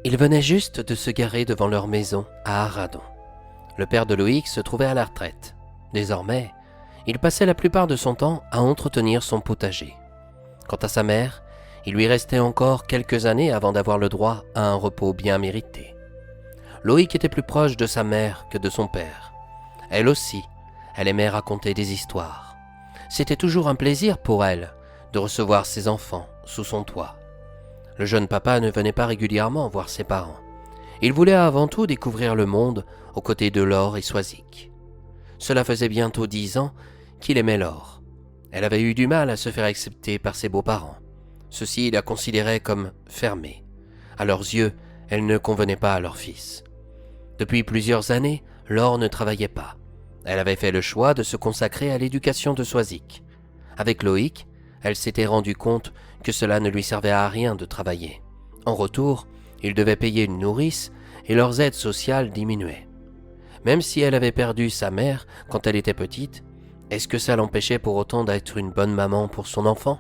Ils venaient juste de se garer devant leur maison à Arradon. Le père de Loïc se trouvait à la retraite. Désormais, il passait la plupart de son temps à entretenir son potager. Quant à sa mère, il lui restait encore quelques années avant d'avoir le droit à un repos bien mérité. Loïc était plus proche de sa mère que de son père. Elle aussi, elle aimait raconter des histoires. C'était toujours un plaisir pour elle de recevoir ses enfants sous son toit. Le jeune papa ne venait pas régulièrement voir ses parents. Il voulait avant tout découvrir le monde aux côtés de Laure et Soisic. Cela faisait bientôt 10 ans qu'il aimait Laure. Elle avait eu du mal à se faire accepter par ses beaux-parents. Ceux-ci la considéraient comme fermée. À leurs yeux, elle ne convenait pas à leur fils. Depuis plusieurs années, Laure ne travaillait pas. Elle avait fait le choix de se consacrer à l'éducation de Soisic. Avec Loïc, elle s'était rendue compte que cela ne lui servait à rien de travailler. En retour, ils devaient payer une nourrice et leurs aides sociales diminuaient. Même si elle avait perdu sa mère quand elle était petite, est-ce que ça l'empêchait pour autant d'être une bonne maman pour son enfant?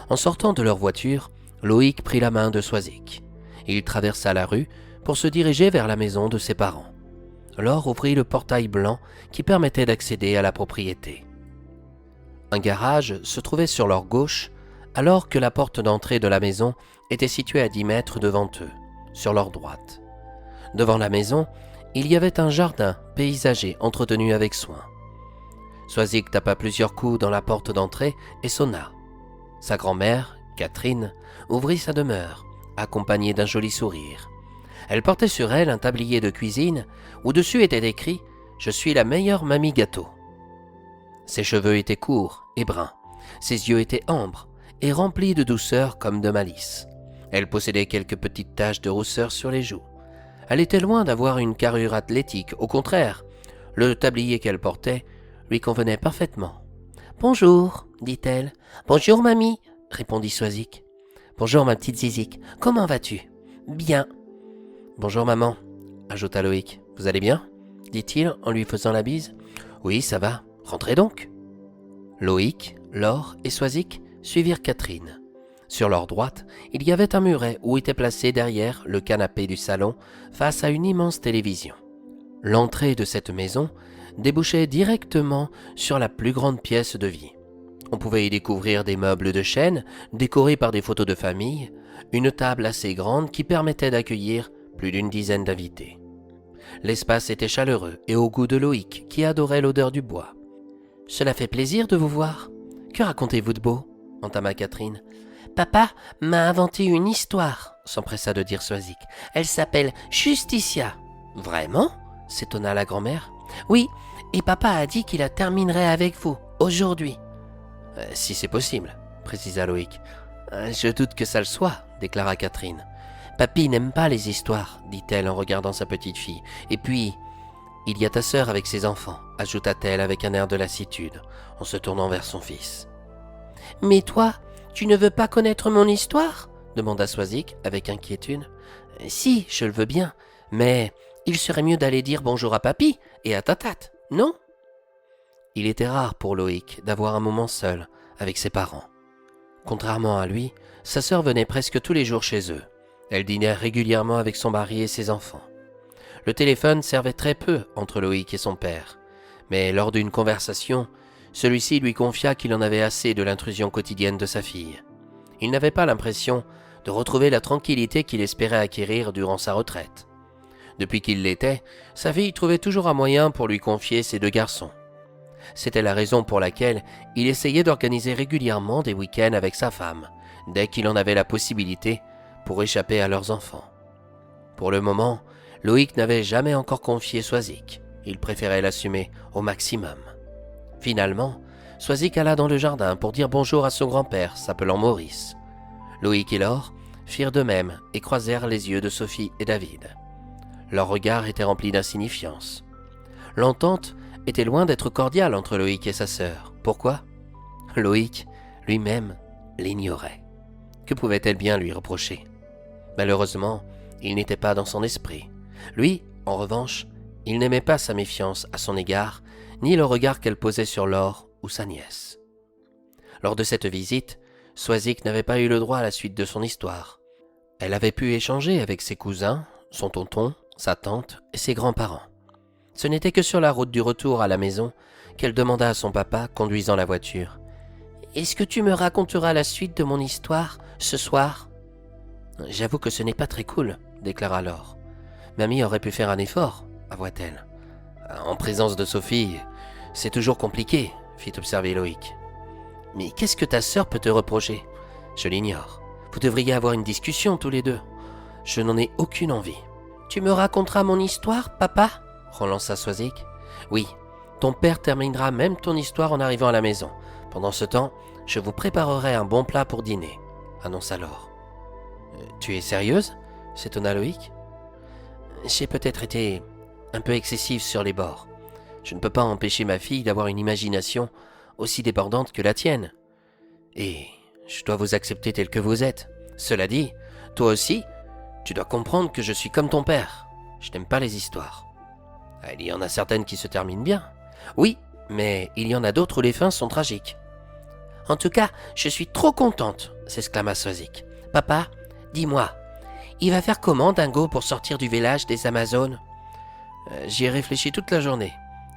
En sortant de leur voiture, Loïc prit la main de Soisic. Il traversa la rue pour se diriger vers la maison de ses parents. Laure ouvrit le portail blanc qui permettait d'accéder à la propriété. Un garage se trouvait sur leur gauche, alors que la porte d'entrée de la maison était située à 10 mètres devant eux, sur leur droite. Devant la maison, il y avait un jardin paysager entretenu avec soin. Soisic tapa plusieurs coups dans la porte d'entrée et sonna. Sa grand-mère, Catherine, ouvrit sa demeure, accompagnée d'un joli sourire. Elle portait sur elle un tablier de cuisine où dessus était écrit « Je suis la meilleure mamie gâteau ». Ses cheveux étaient courts et bruns, ses yeux étaient ambres et remplis de douceur comme de malice. Elle possédait quelques petites taches de rousseur sur les joues. Elle était loin d'avoir une carrure athlétique, au contraire, le tablier qu'elle portait lui convenait parfaitement. « Bonjour, dit-elle. « Bonjour, mamie, répondit Soisic. « Bonjour, ma petite Zizic, comment vas-tu ?»« Bien. »« Bonjour, maman, ajouta Loïc. « Vous allez bien ?» dit-il en lui faisant la bise. « Oui, ça va. Rentrez donc. » Loïc, Laure et Soisic suivirent Catherine. Sur leur droite, il y avait un muret où était placé derrière le canapé du salon face à une immense télévision. L'entrée de cette maison débouchait directement sur la plus grande pièce de vie. On pouvait y découvrir des meubles de chêne décorés par des photos de famille, une table assez grande qui permettait d'accueillir plus d'une dizaine d'invités. L'espace était chaleureux et au goût de Loïc qui adorait l'odeur du bois. « Cela fait plaisir de vous voir. Que racontez-vous de beau ?» entama Catherine. « Papa m'a inventé une histoire, s'empressa de dire Soisic. Elle s'appelle Justitia. »« Vraiment ?» s'étonna la grand-mère. « Oui, et papa a dit qu'il la terminerait avec vous, aujourd'hui. »« Si c'est possible, » précisa Loïc. « Je doute que ça le soit, » déclara Catherine. « Papy n'aime pas les histoires, dit-elle en regardant sa petite fille. Et puis, il y a ta sœur avec ses enfants, ajouta-t-elle avec un air de lassitude, en se tournant vers son fils. « Mais toi, tu ne veux pas connaître mon histoire ?» demanda Soisic avec inquiétude. « Si, je le veux bien, mais il serait mieux d'aller dire bonjour à papy et à ta tante, non ?» Il était rare pour Loïc d'avoir un moment seul avec ses parents. Contrairement à lui, sa sœur venait presque tous les jours chez eux. Elle dînait régulièrement avec son mari et ses enfants. Le téléphone servait très peu entre Loïc et son père, mais lors d'une conversation, celui-ci lui confia qu'il en avait assez de l'intrusion quotidienne de sa fille. Il n'avait pas l'impression de retrouver la tranquillité qu'il espérait acquérir durant sa retraite. Depuis qu'il l'était, sa fille trouvait toujours un moyen pour lui confier ses 2 garçons. C'était la raison pour laquelle il essayait d'organiser régulièrement des week-ends avec sa femme, dès qu'il en avait la possibilité, pour échapper à leurs enfants. Pour le moment, Loïc n'avait jamais encore confié Soisic. Il préférait l'assumer au maximum. Finalement, Soisic alla dans le jardin pour dire bonjour à son grand-père, s'appelant Maurice. Loïc et Laure firent de même et croisèrent les yeux de Sophie et David. Leurs regards étaient remplis d'insignifiance. L'entente était loin d'être cordiale entre Loïc et sa sœur. Pourquoi ? Loïc, lui-même, l'ignorait. Que pouvait-elle bien lui reprocher ? Malheureusement, il n'était pas dans son esprit. Lui, en revanche, il n'aimait pas sa méfiance à son égard, ni le regard qu'elle posait sur Laure ou sa nièce. Lors de cette visite, Soisic n'avait pas eu le droit à la suite de son histoire. Elle avait pu échanger avec ses cousins, son tonton, sa tante et ses grands-parents. Ce n'était que sur la route du retour à la maison qu'elle demanda à son papa, conduisant la voiture. « Est-ce que tu me raconteras la suite de mon histoire, ce soir ?»« J'avoue que ce n'est pas très cool, » déclara Laure. « Mamie aurait pu faire un effort, avoua-t-elle. »« En présence de Sophie, c'est toujours compliqué, » fit observer Loïc. « Mais qu'est-ce que ta sœur peut te reprocher ? Je l'ignore. Vous devriez avoir une discussion tous les deux. Je n'en ai aucune envie. »« Tu me raconteras mon histoire, papa ?» relança Soisic. « Oui, ton père terminera même ton histoire en arrivant à la maison. Pendant ce temps, je vous préparerai un bon plat pour dîner, » annonça Laure. « Tu es sérieuse ?» s'étonna Loïc. « J'ai peut-être été un peu excessive sur les bords. Je ne peux pas empêcher ma fille d'avoir une imagination aussi débordante que la tienne. Et je dois vous accepter tel que vous êtes. Cela dit, toi aussi, tu dois comprendre que je suis comme ton père. Je n'aime pas les histoires. Il y en a certaines qui se terminent bien. Oui, mais il y en a d'autres où les fins sont tragiques. »« En tout cas, je suis trop contente, » s'exclama Soisic. « Papa, dis-moi, il va faire comment Dingo pour sortir du village des Amazones ? » J'y ai réfléchi toute la journée.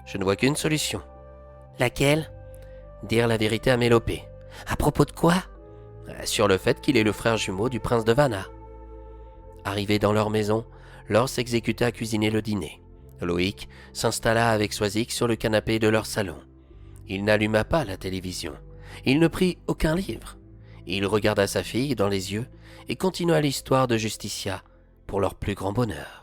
Je ne vois qu'une solution. « Laquelle ? » ?»« Dire la vérité à Mélopée. »« À propos de quoi ? » ?»« Sur le fait qu'il est le frère jumeau du prince de Vanna. » Arrivés dans leur maison, Laure s'exécuta à cuisiner le dîner. Loïc s'installa avec Soisic sur le canapé de leur salon. Il n'alluma pas la télévision. Il ne prit aucun livre. Il regarda sa fille dans les yeux et continua l'histoire de Justicia pour leur plus grand bonheur.